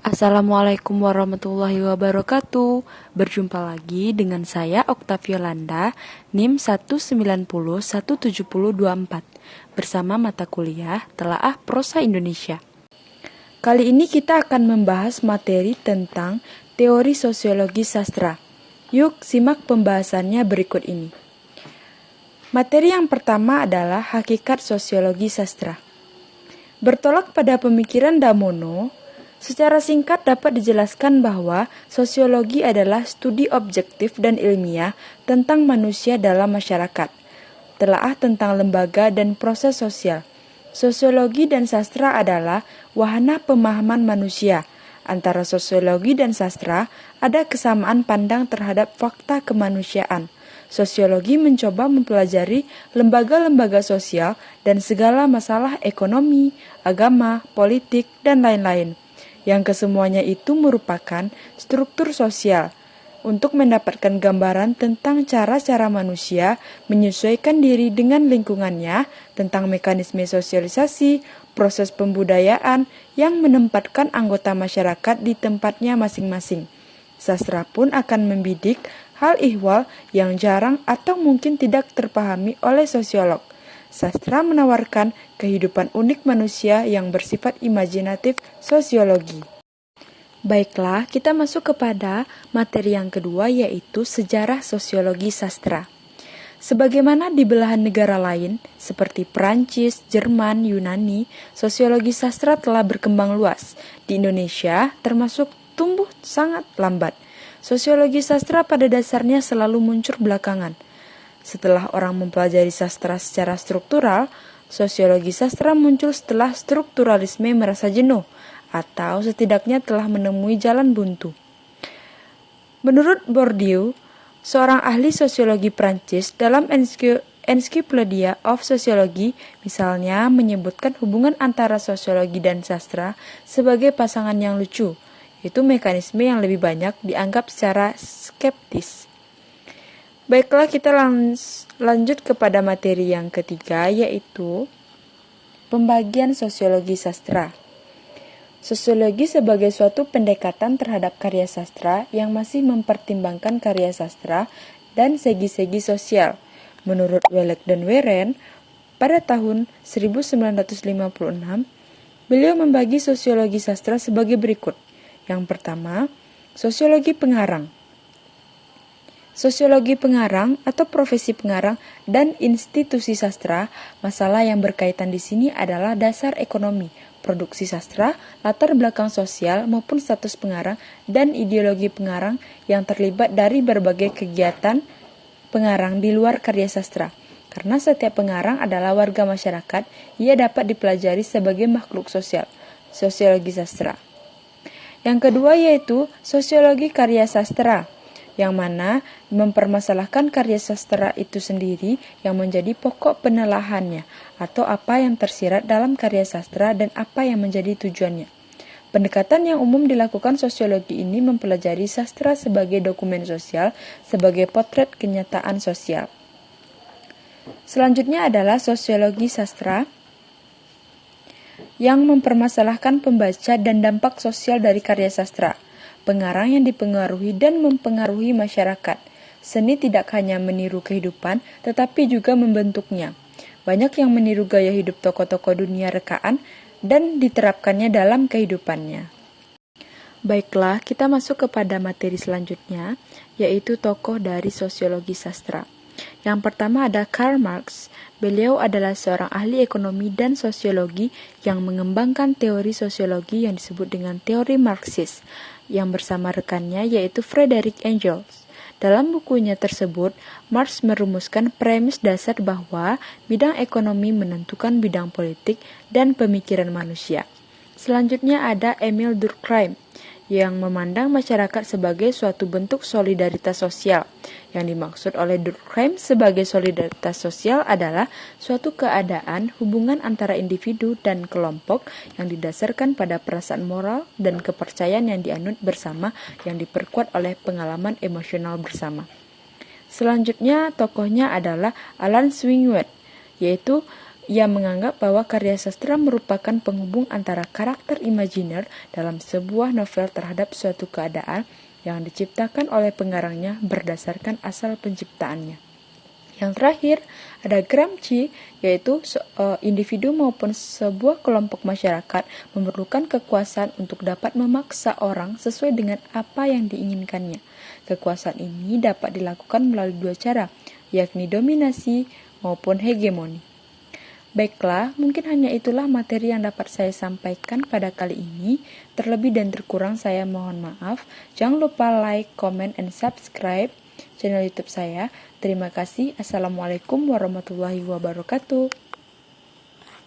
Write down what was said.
Assalamualaikum warahmatullahi wabarakatuh. Berjumpa lagi dengan saya Oktavia Landa, NIM 1901724 bersama mata kuliah Telaah Prosa Indonesia. Kali ini kita akan membahas materi tentang teori sosiologi sastra. Yuk simak pembahasannya berikut ini. Materi yang pertama adalah hakikat sosiologi sastra. Bertolak pada pemikiran Damono, secara singkat dapat dijelaskan bahwa sosiologi adalah studi objektif dan ilmiah tentang manusia dalam masyarakat, telaah tentang lembaga dan proses sosial. Sosiologi dan sastra adalah wahana pemahaman manusia. Antara sosiologi dan sastra ada kesamaan pandang terhadap fakta kemanusiaan. Sosiologi mencoba mempelajari lembaga-lembaga sosial dan segala masalah ekonomi, agama, politik, dan lain-lain, yang kesemuanya itu merupakan struktur sosial, untuk mendapatkan gambaran tentang cara-cara manusia menyesuaikan diri dengan lingkungannya, tentang mekanisme sosialisasi, proses pembudayaan yang menempatkan anggota masyarakat di tempatnya masing-masing. Sastra pun akan membidik hal ihwal yang jarang atau mungkin tidak terpahami oleh sosiolog. Sastra menawarkan kehidupan unik manusia yang bersifat imajinatif sosiologi. Baiklah, kita masuk kepada materi yang kedua, yaitu sejarah sosiologi sastra. Sebagaimana di belahan negara lain, seperti Perancis, Jerman, Yunani, sosiologi sastra telah berkembang luas. Di Indonesia, termasuk tumbuh sangat lambat. Sosiologi sastra pada dasarnya selalu muncul belakangan. Setelah orang mempelajari sastra secara struktural, sosiologi sastra muncul setelah strukturalisme merasa jenuh, atau setidaknya telah menemui jalan buntu. Menurut Bourdieu, seorang ahli sosiologi Prancis, dalam Encyclopedia of Sociology misalnya menyebutkan hubungan antara sosiologi dan sastra sebagai pasangan yang lucu. Itu mekanisme yang lebih banyak dianggap secara skeptis. Baiklah, kita lanjut kepada materi yang ketiga, yaitu pembagian sosiologi sastra. Sosiologi sebagai suatu pendekatan terhadap karya sastra yang masih mempertimbangkan karya sastra dan segi-segi sosial. Menurut Welek dan Weren, pada tahun 1956, beliau membagi sosiologi sastra sebagai berikut. Yang pertama, sosiologi pengarang. Sosiologi pengarang atau profesi pengarang dan institusi sastra, masalah yang berkaitan di sini adalah dasar ekonomi, produksi sastra, latar belakang sosial maupun status pengarang, dan ideologi pengarang yang terlibat dari berbagai kegiatan pengarang di luar karya sastra. Karena setiap pengarang adalah warga masyarakat, ia dapat dipelajari sebagai makhluk sosial. Sosiologi sastra. Yang kedua yaitu sosiologi karya sastra, yang mana mempermasalahkan karya sastra itu sendiri yang menjadi pokok penelahannya, atau apa yang tersirat dalam karya sastra dan apa yang menjadi tujuannya. Pendekatan yang umum dilakukan sosiologi ini mempelajari sastra sebagai dokumen sosial, sebagai potret kenyataan sosial. Selanjutnya adalah sosiologi sastra, yang mempermasalahkan pembaca dan dampak sosial dari karya sastra. Pengarang yang dipengaruhi dan mempengaruhi masyarakat. Seni tidak hanya meniru kehidupan, tetapi juga membentuknya. Banyak yang meniru gaya hidup tokoh-tokoh dunia rekaan dan diterapkannya dalam kehidupannya. Baiklah, kita masuk kepada materi selanjutnya, yaitu tokoh dari sosiologi sastra. Yang pertama ada Karl Marx. Beliau adalah seorang ahli ekonomi dan sosiologi yang mengembangkan teori sosiologi yang disebut dengan teori Marxis, yang bersama rekannya yaitu Friedrich Engels. Dalam bukunya tersebut, Marx merumuskan premis dasar bahwa bidang ekonomi menentukan bidang politik dan pemikiran manusia. Selanjutnya ada Emil Durkheim, yang memandang masyarakat sebagai suatu bentuk solidaritas sosial. Yang dimaksud oleh Durkheim sebagai solidaritas sosial adalah suatu keadaan hubungan antara individu dan kelompok yang didasarkan pada perasaan moral dan kepercayaan yang dianut bersama, yang diperkuat oleh pengalaman emosional bersama. Selanjutnya tokohnya adalah Alan Swingward, yaitu Ia menganggap bahwa karya sastra merupakan penghubung antara karakter imajiner dalam sebuah novel terhadap suatu keadaan yang diciptakan oleh pengarangnya berdasarkan asal penciptaannya. Yang terakhir, ada Gramsci, yaitu individu maupun sebuah kelompok masyarakat memerlukan kekuasaan untuk dapat memaksa orang sesuai dengan apa yang diinginkannya. Kekuasaan ini dapat dilakukan melalui dua cara, yakni dominasi maupun hegemoni. Baiklah, mungkin hanya itulah materi yang dapat saya sampaikan pada kali ini. Terlebih dan terkurang saya mohon maaf. Jangan lupa like, comment, and subscribe channel YouTube saya. Terima kasih. Assalamualaikum warahmatullahi wabarakatuh.